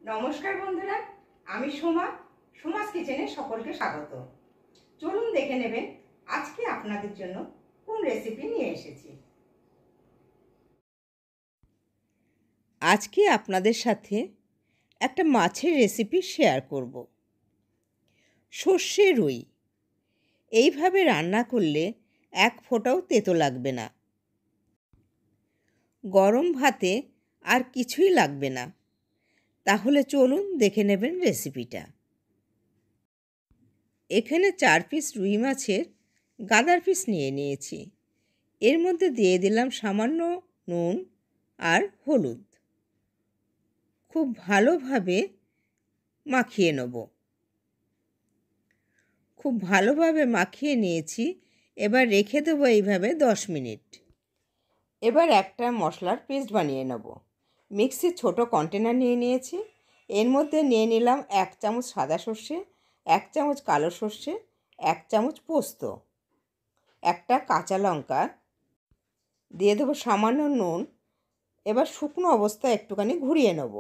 নমস্কার বন্ধুরা, আমি সোমা। সোমাস কিচেনে সকলকে স্বাগত। চলুন দেখে নেবেন আজকে আপনাদের জন্য কোন রেসিপি নিয়ে এসেছি। আজকে আপনাদের সাথে একটা মাছের রেসিপি শেয়ার করব। সর্ষে রুই এইভাবে রান্না করলে এক ফোঁটাও তেতো লাগবে না। গরম ভাতে আর কিছুই লাগবে না। তাহলে চলুন দেখে নেবেন রেসিপিটা। এখানে 4 পিস রুই মাছের গাদার পিস নিয়ে নিয়েছি। এর মধ্যে দিয়ে দিলাম সামান্য নুন আর হলুদ। খুব ভালোভাবে মাখিয়ে নেব। খুব ভালোভাবে মাখিয়ে নিয়েছি। এবার রেখে দেবো এইভাবে 10 মিনিট। এবার একটা মশলার পেস্ট বানিয়ে নেব। মিক্সির ছোট কন্টেনার নিয়ে নিয়েছি। এর মধ্যে নিয়ে নিলাম 1 চামচ সাদা সর্ষে, 1 চামচ কালো সর্ষে, 1 চামচ পোস্ত, একটা কাঁচা লঙ্কা, দিয়ে দেবো সামান্য নুন। এবার শুকনো অবস্থায় একটুখানি ঘুরিয়ে নেব।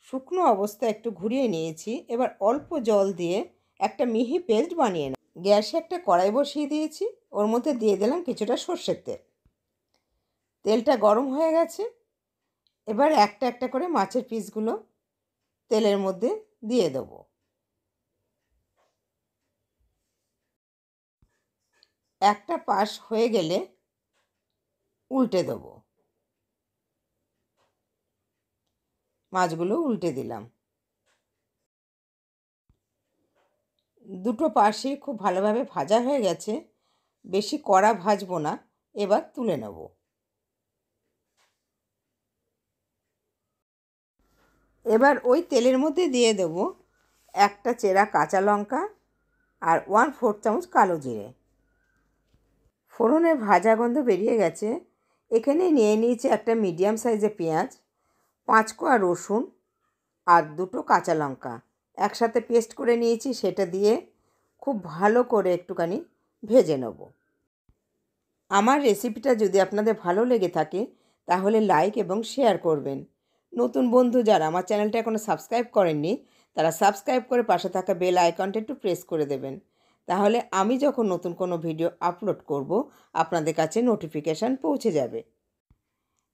শুকনো অবস্থায় একটু ঘুরিয়ে নিয়েছি। এবার অল্প জল দিয়ে একটা মিহি পেস্ট বানিয়ে নেব। গ্যাসে একটা কড়াই বসিয়ে দিয়েছি। ওর মধ্যে দিয়ে দিলাম কিছুটা সর্ষের তেল। তেলটা গরম হয়ে গেছে। এবার একটা একটা করে মাছের পিসগুলো তেলের মধ্যে দিয়ে দেবো। একটা পাশ হয়ে গেলে উল্টে দেবো। মাছগুলো উল্টে দিলাম। দুটো পাশই খুব ভালোভাবে ভাজা হয়ে গেছে। বেশি কড়া ভাজবো না। এবার তুলে নেব। এবার ওই তেলের মধ্যে দিয়ে দেব একটা চেরা কাঁচা লঙ্কা আর 1/4 চামচ কালো জিরে। ফোড়নের ভাজা গন্ধ বেরিয়ে গেছে। এখানে নিয়ে নিয়েছি একটা মিডিয়াম সাইজের পেঁয়াজ, 5 কোয়া রসুন আর 2টো কাঁচা লঙ্কা একসাথে পেস্ট করে নিয়েছি। সেটা দিয়ে খুব ভালো করে একটুখানি ভেজে নেব। আমার রেসিপিটা যদি আপনাদের ভালো লেগে থাকে তাহলে লাইক এবং শেয়ার করবেন। নতুন বন্ধু যারা আমার চ্যানেলটা এখনও সাবস্ক্রাইব করেননি তারা সাবস্ক্রাইব করে পাশে থাকা বেল আইকনটা একটু প্রেস করে দেবেন। তাহলে আমি যখন নতুন কোনো ভিডিও আপলোড করব আপনাদের কাছে নোটিফিকেশান পৌঁছে যাবে।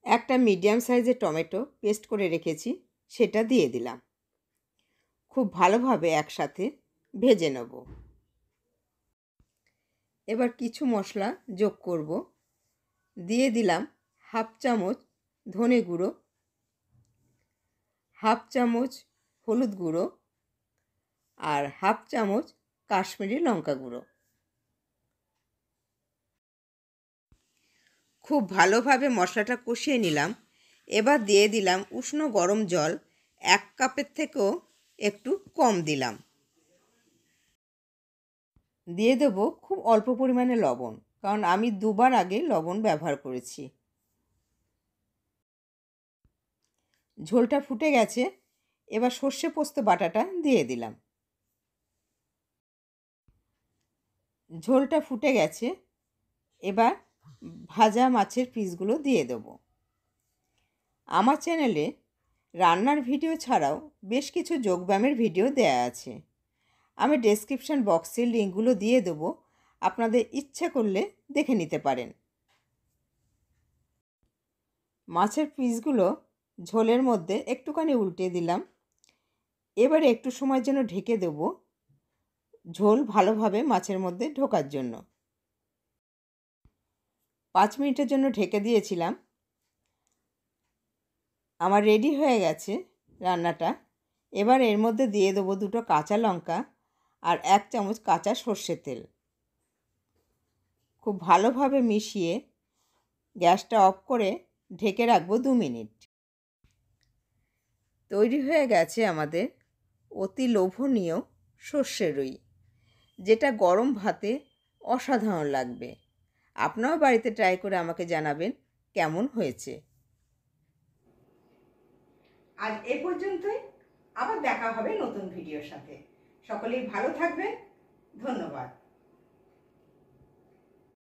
একটা মিডিয়াম সাইজের টমেটো পেস্ট করে রেখেছি, সেটা দিয়ে দিলাম। খুব ভালোভাবে একসাথে ভেজে নেব। এবার কিছু মশলা যোগ করব। দিয়ে দিলাম 1/2 চামচ ধনে গুঁড়ো, 1/2 চামচ হলুদ গুঁড়ো আর 1/2 চামচ কাশ্মীরি লঙ্কা গুঁড়ো। খুব ভালোভাবে মশলাটা কষিয়ে নিলাম। এবার দিয়ে দিলাম উষ্ণ গরম জল। 1 কাপের থেকেও একটু কম দিলাম। দিয়ে দেবো খুব অল্প পরিমাণে লবণ, কারণ আমি 2বার আগে লবণ ব্যবহার করেছি। ঝোলটা ফুটে গেছে। এবার সর্ষে পোস্ত বাটাটা দিয়ে দিলাম। ঝোলটা ফুটে গেছে। এবার ভাজা মাছের পিসগুলো দিয়ে দেবো। আমার চ্যানেলে রান্নার ভিডিও ছাড়াও বেশ কিছু যোগব্যায়ামের ভিডিও দেয়া আছে। আমি ডেসক্রিপশন বক্সে লিঙ্কগুলো দিয়ে দেবো, আপনাদের ইচ্ছে করলে দেখে নিতে পারেন। মাছের পিসগুলো ঝোলের মধ্যে একটুখানি উল্টে দিলাম। এবারে একটু সময়ের জন্য ঢেকে দেব, ঝোল ভালোভাবে মাছের মধ্যে ঢোকার জন্য। 5 মিনিটের জন্য ঢেকে দিয়েছিলাম। আমার রেডি হয়ে গেছে রান্নাটা। এবার এর মধ্যে দিয়ে দেবো 2টো কাঁচা লঙ্কা আর 1 চামচ কাঁচা সর্ষের তেল। খুব ভালোভাবে মিশিয়ে গ্যাসটা অফ করে ঢেকে রাখবো 2 মিনিট। তৈরি হয়ে গেছে আমাদের অতি লোভনীয় সর্ষে রুই, যেটা গরম ভাতে অসাধারণ লাগবে। আপনারাও বাড়িতে ট্রাই করে আমাকে জানাবেন কেমন হয়েছে। আজ এ পর্যন্তই। আবার দেখা হবে নতুন ভিডিওর সাথে। সকলেই ভালো থাকবেন। ধন্যবাদ।